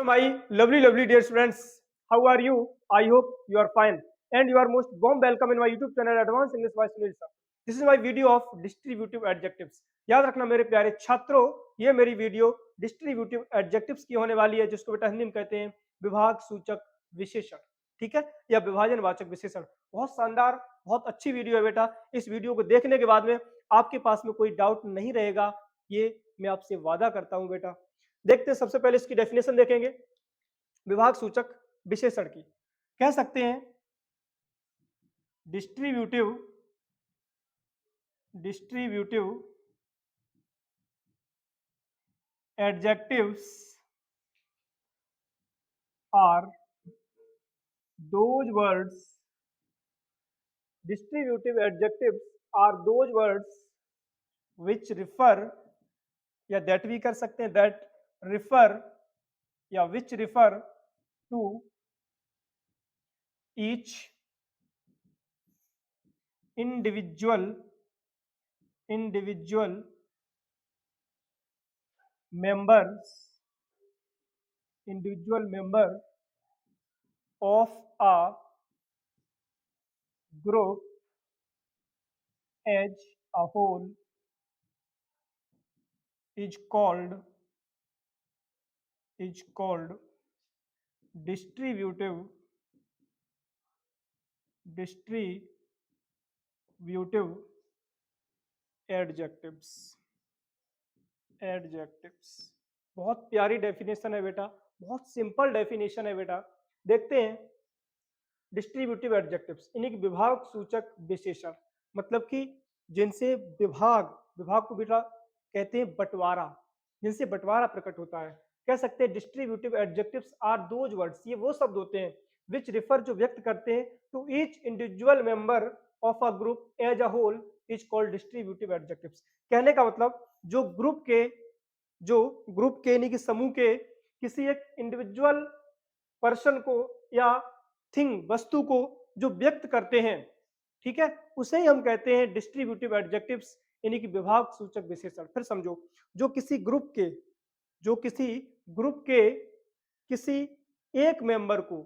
So my lovely dear students, how are you? I hope you are fine and you are most warm welcome in my YouTube channel Advanced English by Sunil Sir. This is my video of distributive adjectives. याद रखना मेरे प्यारे छात्रों, ये मेरी video distributive adjectives की होने वाली है, जिसको बेटा हिंदी में कहते हैं विभाग सूचक विशेषण, ठीक है, या विभाजन वाचक विशेषण। बहुत शानदार, बहुत अच्छी वीडियो है बेटा। इस वीडियो को देखने के बाद में आपके पास में कोई डाउट नहीं रहेगा, ये मैं आपसे वादा करता हूं बेटा। देखते हैं, सबसे पहले इसकी डेफिनेशन देखेंगे विभाग सूचक विशेषण की। कह सकते हैं distributive distributive adjectives are those words distributive adjectives are those words which refer, या दैट भी कर सकते हैं, दैट रिफर या which refer to each individual members individual member of a group as a whole is called distributive adjectives. बहुत प्यारी definition है बेटा, बहुत सिंपल डेफिनेशन है बेटा। देखते हैं डिस्ट्रीब्यूटिव एडजेक्टिव्स, इन्हीं के विभाग सूचक विशेषण, मतलब कि जिनसे विभाग को बेटा कहते हैं बंटवारा, जिनसे बंटवारा प्रकट होता है। कह सकते हैं distributive adjectives are those words, ये वो शब्द होते हैं विच रिफर, जो व्यक्त करते हैं, to each individual member of a group as a whole is called distributive adjectives. कहने का मतलब जो ग्रुप के यानी कि समूह के किसी एक इंडिविजुअल पर्सन को या थिंग, वस्तु को जो व्यक्त करते हैं, ठीक है, उसे ही हम कहते हैं डिस्ट्रीब्यूटिव एडजेक्टिव्स, यानी कि विभाग सूचक विशेषण। फिर समझो, जो किसी ग्रुप के किसी एक मेंबर को,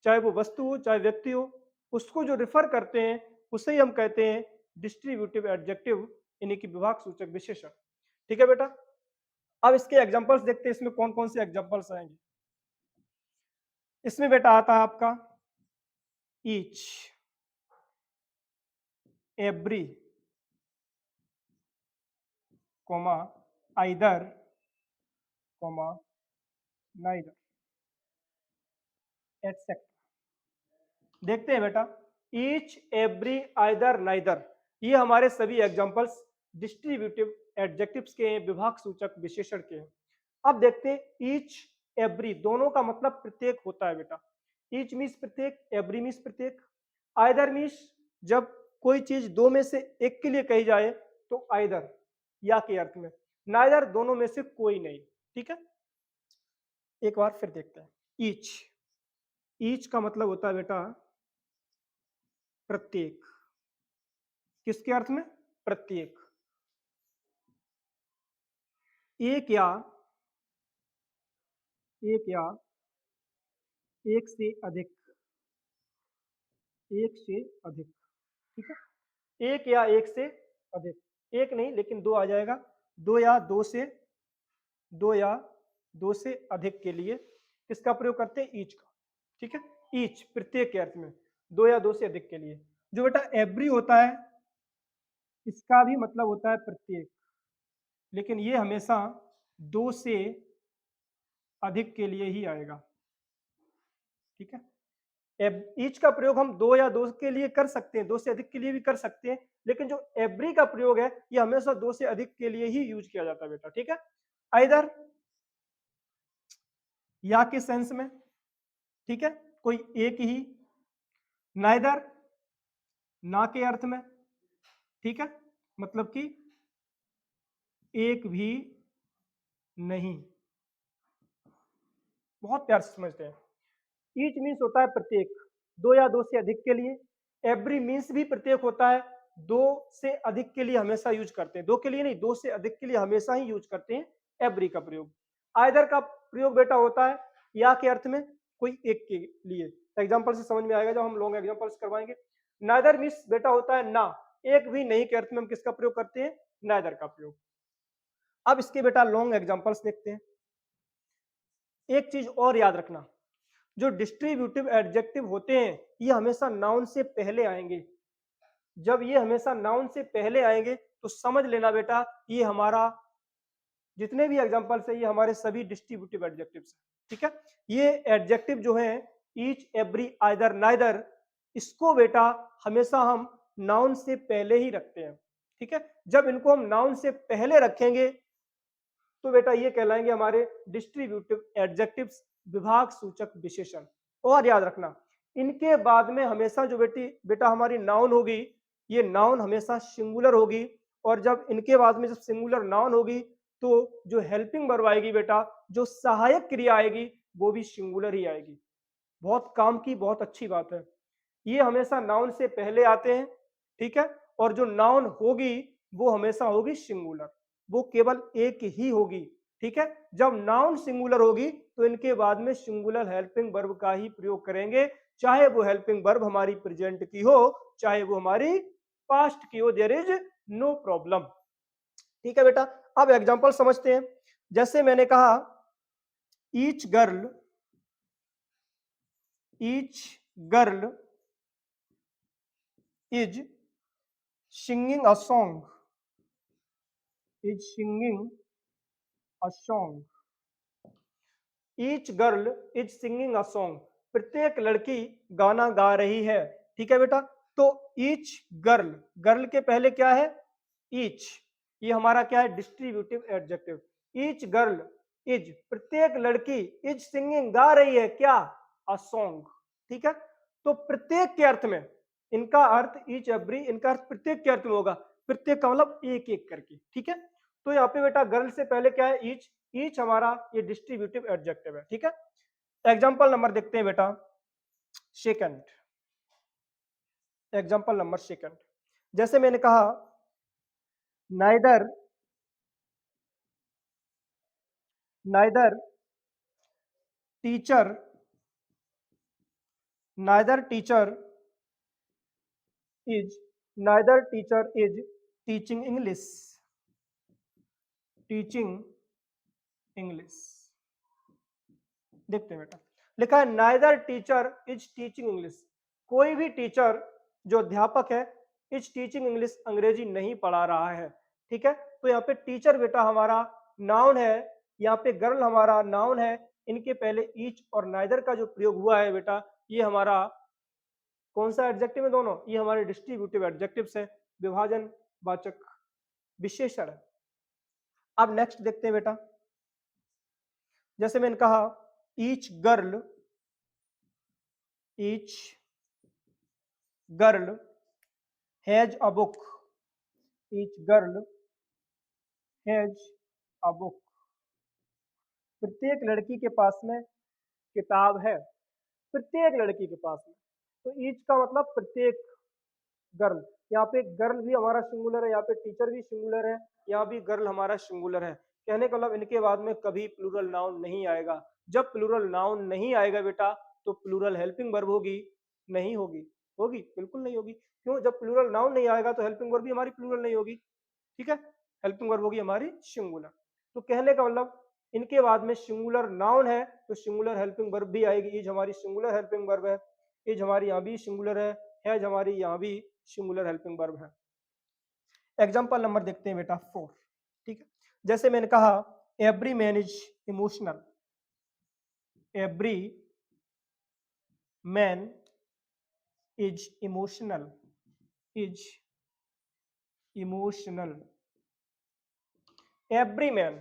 चाहे वो वस्तु हो चाहे व्यक्ति हो, उसको जो रिफर करते हैं उसे ही हम कहते हैं डिस्ट्रीब्यूटिव एडजेक्टिव, यानी कि विभाग सूचक विशेषण। ठीक है बेटा, अब इसके एग्जांपल्स देखते हैं, इसमें कौन कौन से एग्जांपल्स आएंगे। इसमें बेटा आता है आपका each, every, comma, either, comma, neither, etcetera. देखते हैं बेटा, ईच, एवरी, आइदर, नाइदर, ये हमारे सभी एग्जांपल्स डिस्ट्रीब्यूटिव एडजेक्टिव्स के हैं, विभाग सूचक विशेषण के हैं। अब देखते हैं ईच, एवरी, दोनों का मतलब प्रत्येक होता है बेटा। ईच मीन्स प्रत्येक, एवरी मीन्स प्रत्येक, आइदर मीन्स जब कोई चीज दो में से एक के लिए कही जाए तो आइदर, या के अर्थ में, नाइदर दोनों में से कोई नहीं। ठीक है, एक बार फिर देखते हैं। ईच का मतलब होता है बेटा प्रत्येक। किसके अर्थ में? प्रत्येक। एक या एक से अधिक, ठीक है, एक या एक से अधिक, एक नहीं लेकिन दो आ जाएगा, दो या दो से अधिक के लिए किसका प्रयोग करते हैं? ईच का। ठीक है, ईच प्रत्येक के अर्थ में, दो या दो से अधिक के लिए। जो बेटा एवरी होता है, इसका भी मतलब होता है प्रत्येक, लेकिन ये हमेशा दो से अधिक के लिए ही आएगा। ठीक है, ईच का प्रयोग हम दो या दो के लिए कर सकते हैं, दो से अधिक के लिए भी कर सकते हैं, लेकिन जो एवरी का प्रयोग है ये हमेशा दो से अधिक के लिए ही यूज किया जाता है बेटा। ठीक है, आइदर या के सेंस में, ठीक है, कोई एक ही, नाइदर ना के अर्थ में, ठीक है, मतलब कि एक भी नहीं। बहुत प्यार से समझते हैं। ईच मीन्स होता है प्रत्येक, दो या दो से अधिक के लिए। एवरी मीन्स भी प्रत्येक होता है, दो से अधिक के लिए हमेशा यूज करते हैं, दो के लिए नहीं, दो से अधिक के लिए हमेशा ही यूज करते हैं एवरी का प्रयोग। आइदर का प्रयोग बेटा होता है या के अर्थ में कोई एक के लिए। एग्जाम्पल से समझ में आएगा जब हम लॉन्ग एग्जाम्पल्स करवाएंगे। नाइदर मीन्स बेटा होता है ना, एक भी नहीं के अर्थ में हम किसका प्रयोग करते हैं, नाइदर का प्रयोग। अब इसके बेटा लॉन्ग एग्जाम्पल्स देखते हैं। एक चीज और याद रखना, जो डिस्ट्रीब्यूटिव एडजेक्टिव होते हैं ये हमेशा नाउन से पहले आएंगे। जब ये हमेशा नाउन से पहले आएंगे तो समझ लेना बेटा ये हमारा जितने भी एग्जांपल्स है ये हमारे सभी डिस्ट्रीब्यूटिव एडजेक्टिव्स हैं। ठीक है, ये एडजेक्टिव जो है ईच, एवरी, आइदर, नाइदर, इसको बेटा हमेशा हम नाउन से पहले ही रखते हैं। ठीक है, जब इनको हम नाउन से पहले रखेंगे तो बेटा ये कहलाएंगे हमारे डिस्ट्रीब्यूटिव एडजेक्टिव्स, विभाग सूचक विशेषण। और याद रखना इनके बाद में हमेशा जो बेटा हमारी नाउन होगी ये नाउन हमेशा सिंगुलर होगी। और जब इनके बाद में जब सिंगुलर नाउन होगी तो जो हेल्पिंग वर्ब आएगी बेटा, जो सहायक क्रिया आएगी वो भी सिंगुलर ही आएगी। बहुत काम की बहुत अच्छी बात है, ये हमेशा नाउन से पहले आते हैं। ठीक है, और जो नाउन होगी वो हमेशा होगी सिंगुलर, वो केवल एक ही होगी। ठीक है, जब नाउन सिंगुलर होगी तो इनके बाद में सिंगुलर हेल्पिंग वर्ब का ही प्रयोग करेंगे, चाहे वो हेल्पिंग वर्ब हमारी प्रेजेंट की हो चाहे वो हमारी पास्ट की हो, देयर इज नो प्रॉब्लम। ठीक है बेटा, अब एग्जांपल समझते हैं। जैसे मैंने कहा each girl is singing a song, is singing a song, each girl is singing a song, प्रत्येक लड़की गाना गा रही है। ठीक है बेटा, तो ईच गर्ल, गर्ल के पहले क्या है, ईच, ये हमारा क्या है, distributive adjective. Each girl is, प्रत्येक लड़की, इज सिंगिंग, गा रही है क्या, अ सॉन्ग। ठीक है, तो प्रत्येक के अर्थ में इनका अर्थ ईच, एवरी, इनका अर्थ प्रत्येक के अर्थ में होगा, प्रत्येक का मतलब एक एक करके। ठीक है, तो यहाँ पे बेटा गर्ल से पहले क्या है, ईच, ईच हमारा ये डिस्ट्रीब्यूटिव एडजेक्टिव है। ठीक है, एग्जाम्पल नंबर देखते हैं बेटा सेकंड। एग्जाम्पल नंबर सेकंड, जैसे मैंने कहा neither neither teacher neither teacher is neither teacher is teaching English, teaching English. देखते हैं बेटा, लिखा है neither teacher is teaching English, कोई भी टीचर जो अध्यापक है इज टीचिंग इंग्लिश, अंग्रेजी नहीं पढ़ा रहा है। ठीक है, तो यहाँ पे टीचर बेटा हमारा नाउन है, यहाँ पे गर्ल हमारा नाउन है, इनके पहले ईच और नाइदर का जो प्रयोग हुआ है बेटा ये हमारा कौन सा एडजेक्टिव है, दोनों ये हमारे डिस्ट्रीब्यूटिव एडजेक्टिव्स हैं, विभाजन वाचक विशेषण है। अब नेक्स्ट देखते हैं बेटा, जैसे मैंने कहा each girl has a book, each girl has a book, प्रत्येक लड़की के पास में किताब है, प्रत्येक लड़की के पास में। तो ईच का मतलब प्रत्येक, गर्ल, यहाँ पे गर्ल भी हमारा सिंगुलर है, यहाँ पे टीचर भी सिंगुलर है, यहाँ भी गर्ल हमारा सिंगुलर है। कहने का मतलब इनके बाद में कभी प्लूरल नाउन नहीं आएगा। जब प्लूरल नाउन नहीं आएगा बेटा तो प्लूरल हेल्पिंग वर्ब होगी, नहीं होगी, होगी, बिल्कुल नहीं होगी। क्यों, जब प्लूरल नाउन नहीं आएगा तो हेल्पिंग वर्ब भी हमारी प्लूरल नहीं होगी। ठीक है, हेल्पिंग वर्ब होगी हमारी सिंगुलर। तो कहने का मतलब इनके बाद में सिंगुलर नाउन है तो सिंगुलर हेल्पिंग वर्ब भी आएगी। इज हमारी सिंगुलर हेल्पिंग वर्ब है, इज हमारी यहाँ भी सिंगुलर है, हैज हमारी यहाँ भी सिंगुलर हेल्पिंग वर्ब है। एग्जांपल नंबर देखते हैं बेटा 4। ठीक है, जैसे मैंने कहा every man is emotional, every man is emotional, is emotional, every man,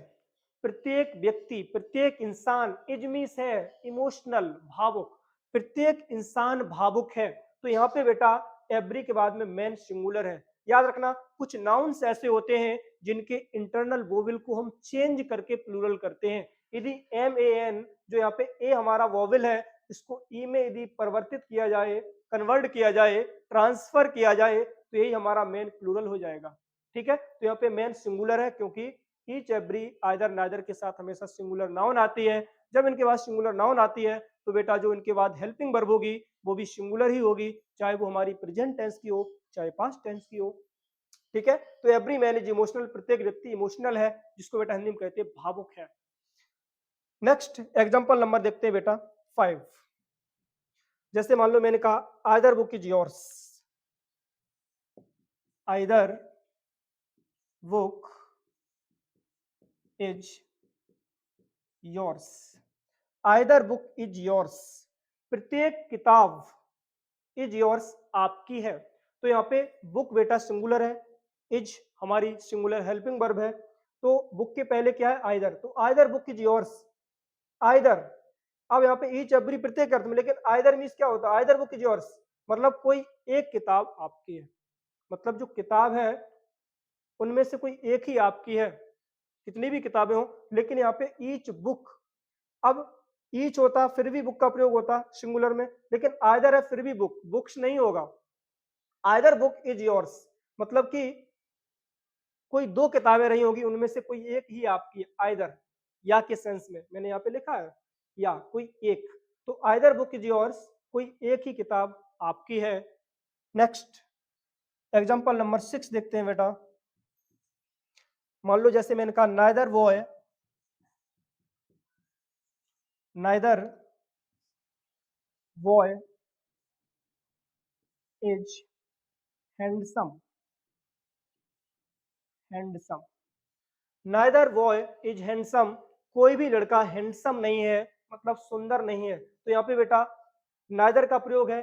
प्रत्येक व्यक्ति, प्रत्येक इंसान, इज मीन्स है इमोशनल, भावुक, प्रत्येक इंसान भावुक है। तो यहाँ पे बेटा एवरी के बाद में मैन सिंगुलर है। याद रखना कुछ नाउन्स ऐसे होते हैं जिनके इंटरनल वोवेल को हम चेंज करके प्लूरल करते हैं। यदि एम ए एन, जो यहाँ पे ए हमारा वोवेल है, इसको ई में यदि परिवर्तित किया जाए, कन्वर्ट किया जाए, ट्रांसफर किया जाए तो यही हमारा मैन प्लूरल हो जाएगा। ठीक है, तो यहाँ पे मैन सिंगुलर है क्योंकि ईच एवरी आइदर नाइदर के साथ हमेशा सिंगुलर नाउन आती है। जब इनके बाद सिंगुलर नाउन आती है तो बेटा जो इनके बाद हेल्पिंग वर्ब होगी वो भी सिंगुलर ही होगी, चाहे वो हमारी प्रेजेंट टेंस की हो चाहे पास्ट टेंस की हो। ठीक है, तो एवरी मैन इज इमोशनल, प्रत्येक व्यक्ति इमोशनल है, जिसको बेटा हिंदी में कहते हैं भावुक है। नेक्स्ट एग्जांपल नंबर देखते हैं बेटा 5। जैसे मान लो मैंने कहा either book is yours, either book is yours, either book is yours, प्रत्येक किताब इज योर्स आपकी है। तो यहाँ पे बुक बेटा सिंगुलर है, इज हमारी सिंगुलर हेल्पिंग वर्ब है, तो बुक के पहले क्या है आइदर, तो either book is yours, either. अब यहाँ पे ईच एवरी प्रत्येक अर्थ में, लेकिन आइदर मीन्स क्या होता है, आइदर बुक इज योर्स मतलब कोई एक किताब आपकी है, मतलब जो किताब है उनमें से कोई एक ही आपकी है, कितनी भी किताबें हो, लेकिन यहाँ पे ईच बुक, अब ईच होता फिर भी बुक का प्रयोग होता सिंगुलर में, लेकिन आइदर है फिर भी बुक, बुक्स नहीं होगा। आइदर बुक इज योर्स मतलब कि कोई दो किताबें रही होगी उनमें से कोई एक ही आपकी है, आइदर या के सेंस में मैंने यहाँ पे लिखा है या कोई एक, तो आइदर बुक इज योर्स कोई एक ही किताब आपकी है। नेक्स्ट एग्जांपल नंबर 6 देखते हैं बेटा। मान लो जैसे मैंने कहा neither boy, neither boy is handsome, handsome, neither boy is handsome, कोई भी लड़का हैंडसम नहीं है मतलब सुंदर नहीं है, तो यहाँ पे बेटा नाइदर का प्रयोग है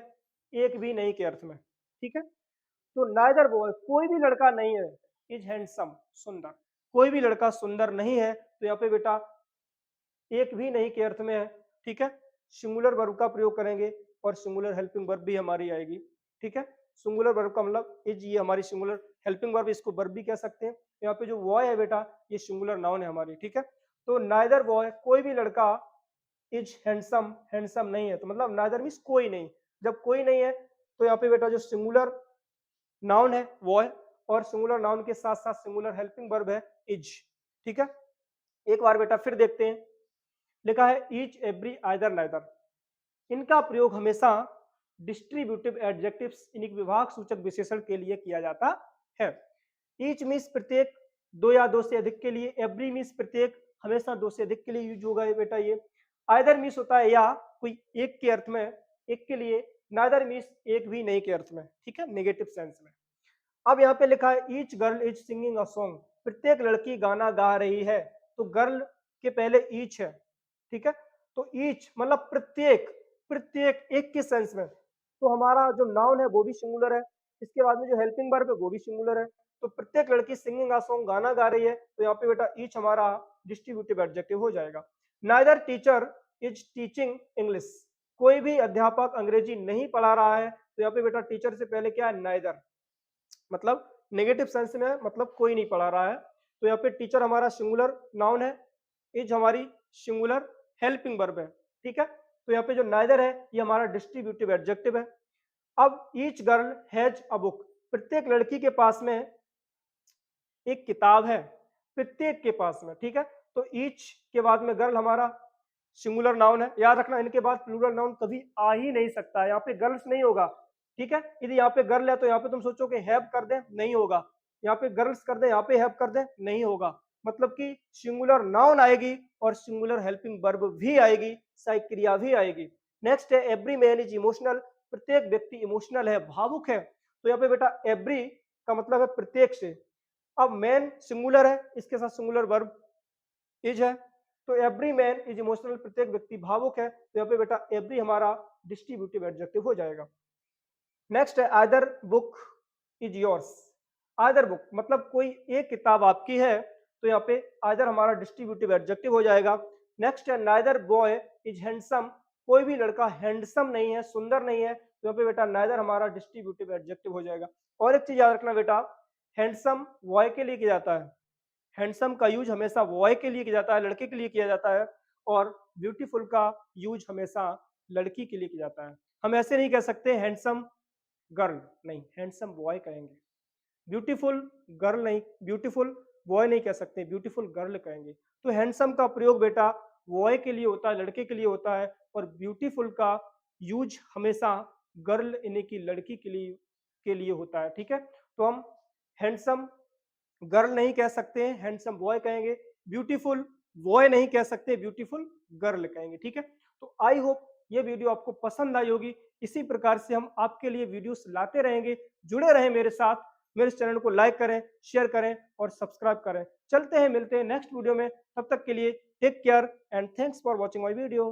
एक भी नहीं के अर्थ में। ठीक है, तो नाइदर बॉय कोई भी लड़का नहीं है, इज हैंडसम सुंदर, कोई भी लड़का सुंदर नहीं है, तो यहाँ पे बेटा एक भी नहीं के अर्थ में है। ठीक है, सिंगुलर वर्ब का प्रयोग करेंगे और सिंगुलर हेल्पिंग वर्ब भी हमारी आएगी। ठीक है, सिंगुलर वर्ब का मतलब इज, ये हमारी सिंगुलर हेल्पिंग वर्ब, इसको वर्ब भी कह सकते हैं। यहाँ पे जो बॉय है बेटा ये सिंगुलर नाउन है हमारी। ठीक है, तो नाइदर बॉय कोई भी लड़का इज हैंडसम, हैंडसम नहीं है, तो मतलब नाइदर मीन्स कोई नहीं, जब कोई नहीं है तो यहाँ पे बेटा जो सिंगुलर नाउन है वो है, और सिंगुलर नाउन के साथ साथ सिंगुलर हेल्पिंग वर्ब है इज। ठीक है, एक बार बेटा फिर देखते हैं, लिखा है ईच एवरी आइदर नाइदर, इनका प्रयोग हमेशा डिस्ट्रीब्यूटिव एडजेक्टिव्स यानी विभाग सूचक विशेषण के लिए किया जाता है। ईच मीन्स प्रत्येक, दो या दो से अधिक के लिए, एवरी मीन्स प्रत्येक हमेशा दो से अधिक के लिए यूज होगा ये बेटा ये। आइदर मीन्स होता है या कोई एक के अर्थ में, एक के लिए, नाइदर मीन्स एक भी नहीं के अर्थ में। ठीक है, नेगेटिव सेंस में। अब यहाँ पे लिखा है each girl is singing a song, प्रत्येक लड़की गाना गा रही है, तो गर्ल के पहले ईच है। ठीक है, तो ईच मतलब प्रत्येक, प्रत्येक एक के सेंस में, तो हमारा जो नाउन है वो भी सिंगुलर है, इसके बाद में जो हेल्पिंग वर्ब है वो भी सिंगुलर है, तो प्रत्येक लड़की सिंगिंग अ सॉन्ग गाना गा रही है, तो यहाँ पे बेटा ईच हमारा डिस्ट्रीब्यूटिव एडजेक्टिव हो जाएगा। Neither teacher is teaching English, कोई भी अध्यापक अंग्रेजी नहीं पढ़ा रहा है, तो यहाँ पे बेटा टीचर से पहले क्या है नाइदर, मतलब नेगेटिव सेंस में मतलब कोई नहीं पढ़ा रहा है, तो यहाँ पे टीचर हमारा सिंगुलर नाउन है, इज हमारी सिंगुलर हेल्पिंग वर्ब है। ठीक है, तो यहाँ पे जो नाइदर है ये हमारा डिस्ट्रीब्यूटिव एडजेक्टिव है। अब each girl has a book, प्रत्येक लड़की के पास में एक किताब है, प्रत्येक के पास में। ठीक है, तो ईच के बाद में गर्ल हमारा सिंगुलर नाउन है, याद रखना इनके बाद प्लूरल नाउन कभी आ ही नहीं सकता है, यहाँ पे गर्ल्स नहीं होगा। ठीक है, यदि यहाँ पे गर्ल है तो यहाँ पे तुम सोचो कि हैव कर दें, नहीं होगा, यहाँ पे गर्ल्स कर दें, यहाँ पे हैव कर दें, नहीं होगा, मतलब कि सिंगुलर नाउन आएगी और सिंगुलर हेल्पिंग वर्ब भी आएगी, सहायक क्रिया भी आएगी। नेक्स्ट है एवरी मैन इज इमोशनल, प्रत्येक व्यक्ति इमोशनल है, भावुक है, तो यहाँ पे बेटा एवरी का मतलब है प्रत्येक से, अब मैन सिंगुलर है, इसके साथ सिंगुलर वर्ब इज है, तो एवरी मैन इज इमोशनल, प्रत्येक व्यक्ति भावुक है, तो यहाँ पे बेटा एवरी हमारा डिस्ट्रीब्यूटिव एडजेक्टिव हो जाएगा। नेक्स्ट है either book is yours, either book मतलब कोई एक किताब आपकी है, तो यहाँ पे आइदर हमारा डिस्ट्रीब्यूटिव एडजेक्टिव हो जाएगा। नेक्स्ट है नाइदर बॉय इज हैंडसम, कोई भी लड़का हैंडसम नहीं है, सुंदर नहीं है, तो यहाँ पे बेटा नाइदर हमारा डिस्ट्रीब्यूटिव एडजेक्टिव हो जाएगा। और एक चीज याद रखना बेटा, हैंडसम बॉय के लिए किया जाता है, हैंडसम का यूज हमेशा बॉय के लिए किया जाता है, लड़के के लिए किया जाता है, और ब्यूटीफुल का यूज हमेशा लड़की के लिए किया जाता है। हम ऐसे नहीं कह सकते हैंडसम गर्ल, नहीं, हैंडसम बॉय कहेंगे, ब्यूटीफुल गर्ल नहीं, ब्यूटीफुल बॉय नहीं कह सकते, ब्यूटीफुल गर्ल कहेंगे। तो हैंडसम का प्रयोग बेटा बॉय के लिए होता है, लड़के के लिए होता है, और ब्यूटीफुल का यूज हमेशा गर्ल यानी कि लड़की के लिए होता है। ठीक है, तो हम हैंडसम गर्ल नहीं कह सकते हैं, हैंडसम बॉय कहेंगे। ब्यूटीफुल बॉय नहीं कह सकते, ब्यूटीफुल गर्ल कहेंगे। ठीक है, तो आई होप ये वीडियो आपको पसंद आई होगी। इसी प्रकार से हम आपके लिए वीडियोस लाते रहेंगे। जुड़े रहें मेरे साथ, मेरे इस चैनल को लाइक करें, शेयर करें और सब्सक्राइब करें। चलते हैं, मिलते हैं नेक्स्ट वीडियो में। तब तक के लिए take care and thanks for watching my video.